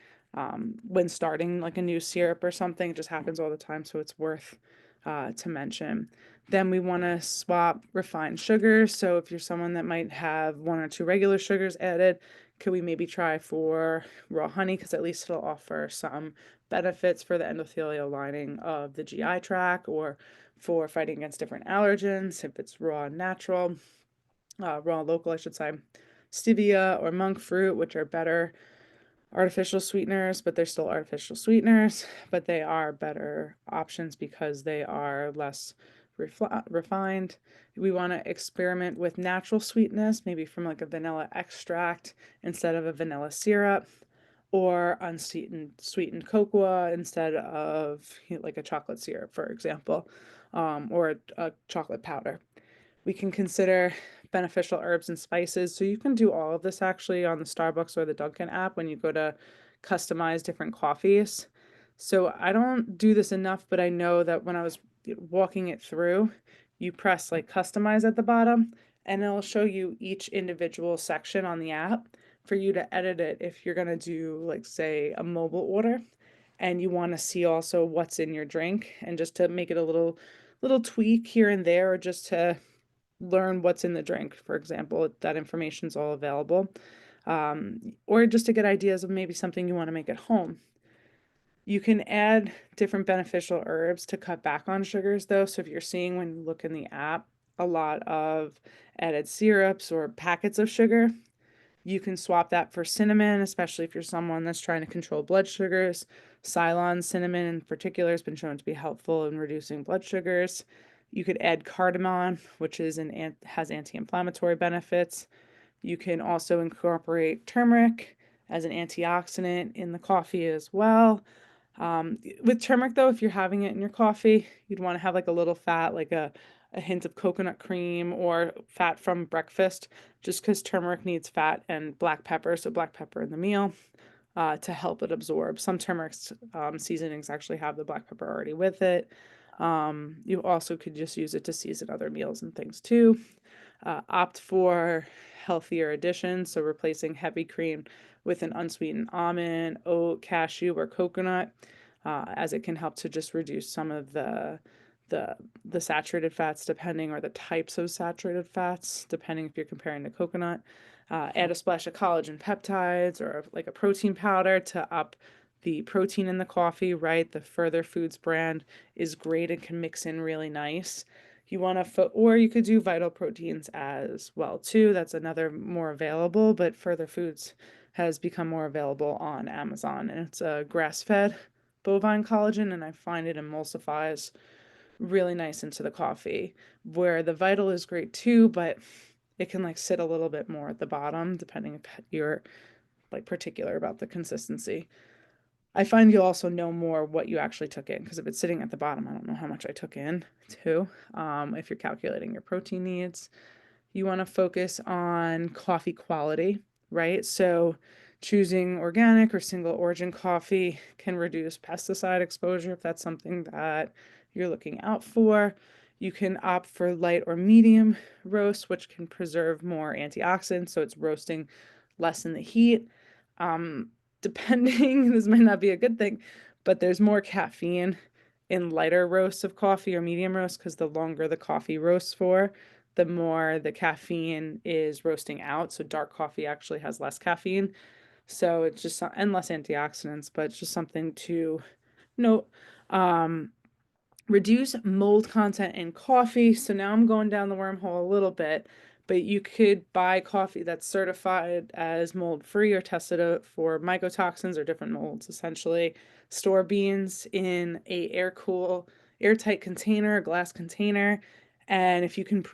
when starting like a new syrup or something, it just happens all the time, so it's worth to mention. Then we want to swap refined sugars. So if you're someone that might have 1 or 2 regular sugars added, could we maybe try for raw honey, because at least it'll offer some benefits for the endothelial lining of the GI tract, or for fighting against different allergens if it's raw and natural, raw and local, I should say. stevia or monk fruit, which are better artificial sweeteners, but they're still artificial sweeteners, but they are better options because they are less refined. We want to experiment with natural sweetness, maybe from like a vanilla extract instead of a vanilla syrup, or unsweetened cocoa instead of like a chocolate syrup, for example, or a chocolate powder. We can consider beneficial herbs and spices. So you can do all of this actually on the Starbucks or the Dunkin' app when you go to customize different coffees. So I don't do this enough, but I know that when I was walking it through, you press like customize at the bottom and it'll show you each individual section on the app for you to edit it if you're going to do like say a mobile order and you want to see also what's in your drink and just to make it a little tweak here and there or just to learn what's in the drink, for example, that information's all available. Or just to get ideas of maybe something you want to make at home. You can add different beneficial herbs to cut back on sugars, though. So if you're seeing when you look in the app a lot of added syrups or packets of sugar, you can swap that for cinnamon, especially if you're someone that's trying to control blood sugars. Ceylon cinnamon in particular has been shown to be helpful in reducing blood sugars. You could add cardamom, which is has anti-inflammatory benefits. You can also incorporate turmeric as an antioxidant in the coffee as well. With turmeric, though, if you're having it in your coffee, you'd want to have like a little fat, like a hint of coconut cream or fat from breakfast, just because turmeric needs fat and black pepper, so black pepper in the meal to help it absorb. Some turmeric seasonings actually have the black pepper already with it. You also could just use it to season other meals and things too. Opt for healthier additions, so replacing heavy cream with an unsweetened almond, oat, cashew, or coconut, as it can help to just reduce some of the saturated fats depending, or the types of saturated fats depending if you're comparing to coconut. Add a splash of collagen peptides or like a protein powder to up the protein in the coffee, right? The Further Foods brand is great and can mix in really nice. You want to, or you could do Vital Proteins as well too. That's another more available, but Further Foods has become more available on Amazon, and it's a grass-fed bovine collagen, and I find it emulsifies really nice into the coffee. Where the Vital is great too, but it can like sit a little bit more at the bottom depending if you're like particular about the consistency. I find you'll also know more what you actually took in, because if it's sitting at the bottom, I don't know how much I took in too. If you're calculating your protein needs, you want to focus on coffee quality, right? So choosing organic or single origin coffee can reduce pesticide exposure if that's something that you're looking out for. You can opt for light or medium roast, which can preserve more antioxidants, so it's roasting less in the heat. Depending, this might not be a good thing, but there's more caffeine in lighter roasts of coffee or medium roast, because the longer the coffee roasts for, the more the caffeine is roasting out. So dark coffee actually has less caffeine. So it's just, and less antioxidants, but it's just something to note. Reduce mold content in coffee. So now I'm going down the wormhole a little bit, but you could buy coffee that's certified as mold free or tested for mycotoxins or different molds, essentially. Store beans in a airtight container, a glass container. And if you can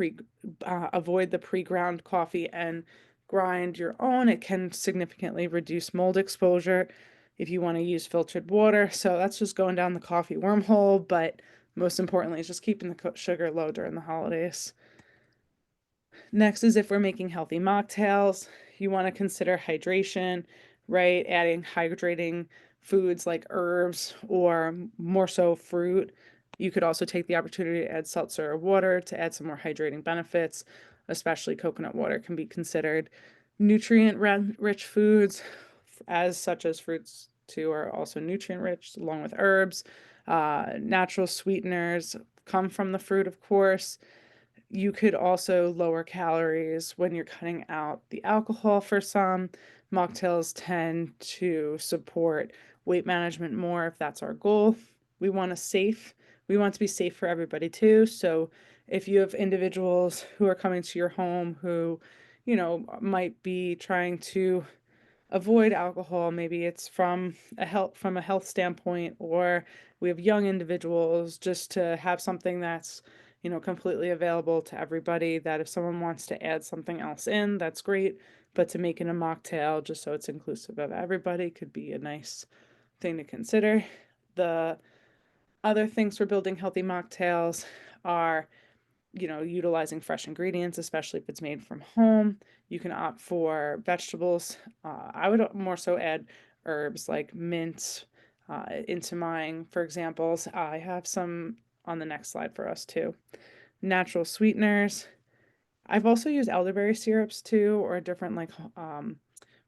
avoid the pre-ground coffee and grind your own, it can significantly reduce mold exposure if you want to use filtered water. So that's just going down the coffee wormhole, but most importantly is just keeping the sugar low during the holidays. Next is if we're making healthy mocktails, you want to consider hydration, right? Adding hydrating foods like herbs or more so fruit. You could also take the opportunity to add seltzer or water to add some more hydrating benefits, especially coconut water can be considered. Nutrient-rich foods, as such as fruits too, are also nutrient-rich, along with herbs. Natural sweeteners come from the fruit, of course. You could also lower calories when you're cutting out the alcohol for some. Mocktails tend to support weight management more if that's our goal. We want to be safe for everybody too. So if you have individuals who are coming to your home who might be trying to avoid alcohol. Maybe it's from a health standpoint, or we have young individuals, just to have something that's, completely available to everybody, that if someone wants to add something else in, that's great. But to make it a mocktail, just so it's inclusive of everybody, could be a nice thing to consider. The other things for building healthy mocktails are, utilizing fresh ingredients, especially if it's made from home. You can opt for vegetables. I would more so add herbs like mint into mine, for examples. I have some on the next slide for us too. Natural sweeteners. I've also used elderberry syrups too, or different like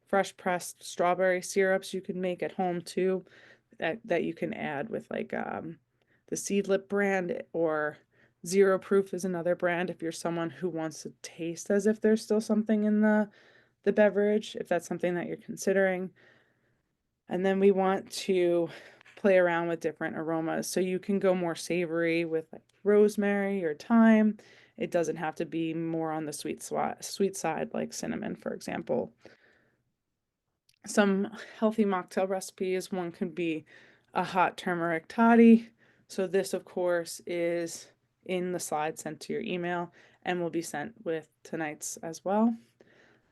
fresh pressed strawberry syrups you can make at home too, that you can add with like the Seedlip brand, or Zero Proof is another brand if you're someone who wants to taste as if there's still something in the beverage, if that's something that you're considering. And then we want to play around with different aromas. So you can go more savory with like rosemary or thyme. It doesn't have to be more on the sweet side like cinnamon, for example. Some healthy mocktail recipes, one could be a hot turmeric toddy. So this, of course, is in the slide sent to your email and will be sent with tonight's as well.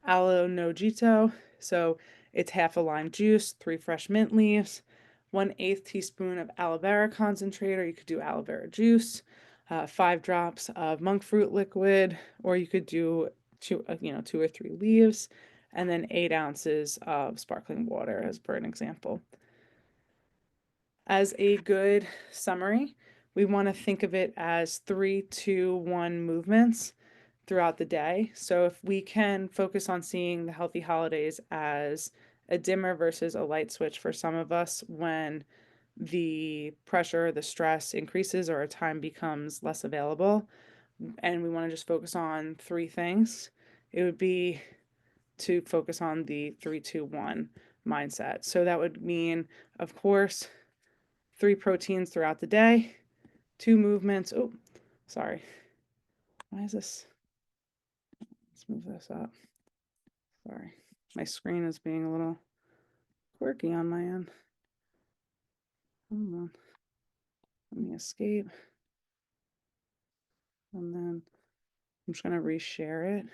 Aloe no jito. So it's half a lime juice, 3 fresh mint leaves, 1/8 teaspoon of aloe vera concentrate, or you could do aloe vera juice, 5 drops of monk fruit liquid, or you could do 2 or 3 leaves, and then 8 ounces of sparkling water, as for an example. As a good summary, we want to think of it as 3, 2, 1 movements throughout the day. So if we can focus on seeing the healthy holidays as a dimmer versus a light switch for some of us, when the pressure, the stress increases, or our time becomes less available, and we want to just focus on 3 things, it would be to focus on the 3, 2, 1 mindset. So that would mean, of course, 3 proteins throughout the day, 2 movements. Oh, sorry. Why is this? Let's move this up. Sorry. My screen is being a little quirky on my end. Hold on. Let me escape. And then I'm just going to reshare it.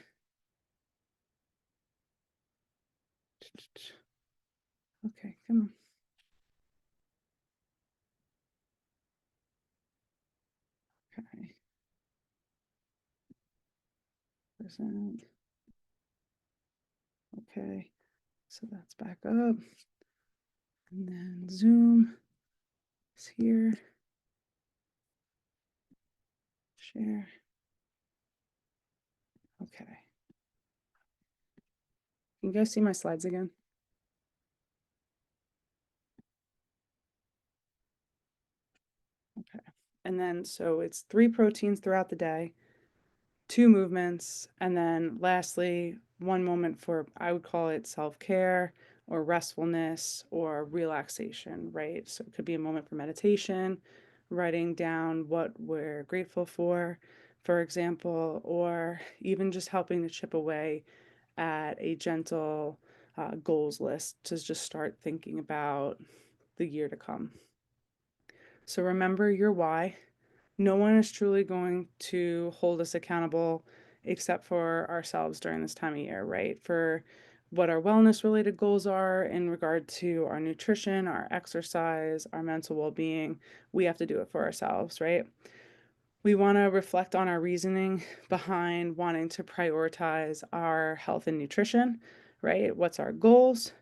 Okay, come on. Okay. Present. Okay. So that's back up. And then Zoom is here. Share. Okay. Can you guys see my slides again? Okay. And then so it's 3 proteins throughout the day, 2 movements, and then lastly, 1 moment for, I would call it self-care or restfulness or relaxation, right? So it could be a moment for meditation, writing down what we're grateful for example, or even just helping to chip away at a gentle goals list to just start thinking about the year to come. So remember your why. No one is truly going to hold us accountable except for ourselves during this time of year, right? For what our wellness related goals are in regard to our nutrition, our exercise, our mental well being, we have to do it for ourselves, right? We want to reflect on our reasoning behind wanting to prioritize our health and nutrition, right? What's our goals?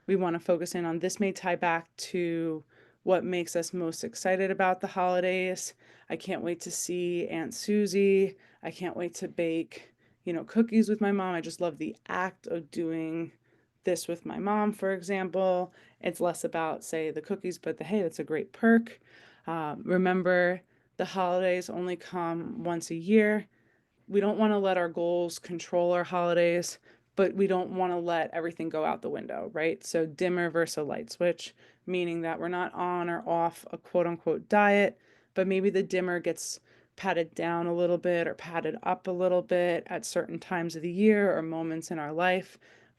We want to focus in on this, may tie back to what makes us most excited about the holidays. I can't wait to see Aunt Susie. I can't wait to bake, cookies with my mom. I just love the act of doing this with my mom, for example. It's less about, say, the cookies, but hey, that's a great perk. Remember, the holidays only come once a year. We don't want to let our goals control our holidays, but we don't want to let everything go out the window, right? So dimmer versus a light switch, meaning that we're not on or off a quote unquote diet, but maybe the dimmer gets patted down a little bit or patted up a little bit at certain times of the year or moments in our life,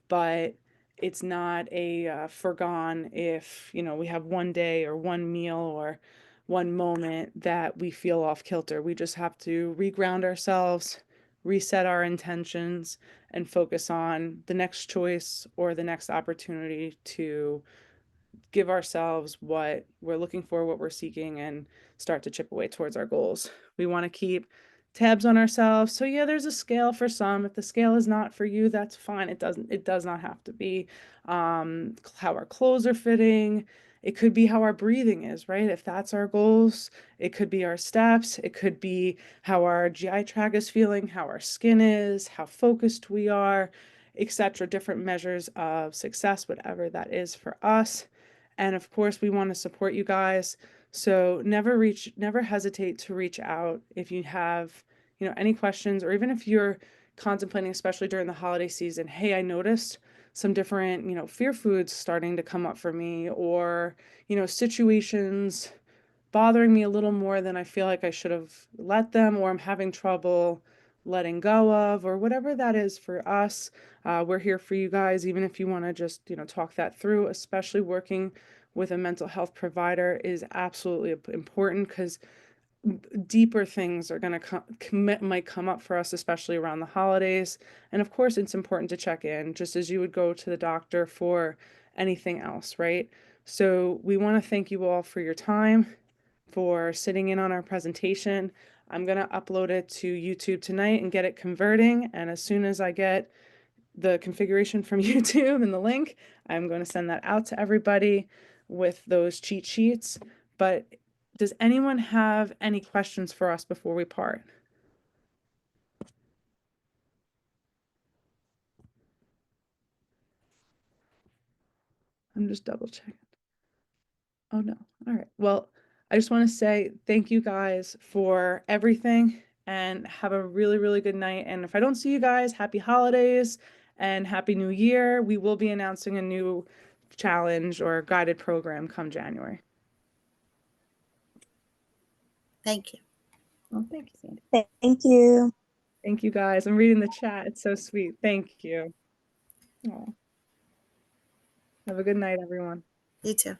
but it's not a foregone if, you know, we have one day or one meal or one moment that we feel off kilter. We just have to reground ourselves, reset our intentions, and focus on the next choice or the next opportunity to give ourselves what we're looking for, what we're seeking, and start to chip away towards our goals. We want to keep tabs on ourselves. So yeah, there's a scale for some. If the scale is not for you, that's fine. It does not have to be how our clothes are fitting. It could be how our breathing is, right? If that's our goals, it could be our steps. It could be how our GI tract is feeling, how our skin is, how focused we are, etc. Different measures of success, whatever that is for us. And of course, we want to support you guys. So never hesitate to reach out if you have, you know, any questions, or even if you're contemplating, especially during the holiday season, hey, I noticed some different, you know, fear foods starting to come up for me, or, you know, situations bothering me a little more than I feel like I should have let them, or I'm having trouble letting go of, or whatever that is for us. We're here for you guys, even if you want to just, you know, talk that through. Especially working with a mental health provider is absolutely important, because deeper things are going to might come up for us, especially around the holidays. And of course, it's important to check in, just as you would go to the doctor for anything else, right? So we want to thank you all for your time, for sitting in on our presentation. I'm going to upload it to YouTube tonight and get it converting. And as soon as I get the configuration from YouTube and the link, I'm going to send that out to everybody with those cheat sheets. But does anyone have any questions for us before we part? I'm just double checking. Oh no. All right. Well, I just want to say thank you guys for everything, and have a really, really good night. And if I don't see you guys, happy holidays and happy new year. We will be announcing a new challenge or guided program come January. Thank you. Oh, thank you, Sandy. Thank you. Thank you guys. I'm reading the chat. It's so sweet. Thank you. Aw. Have a good night, everyone. You too.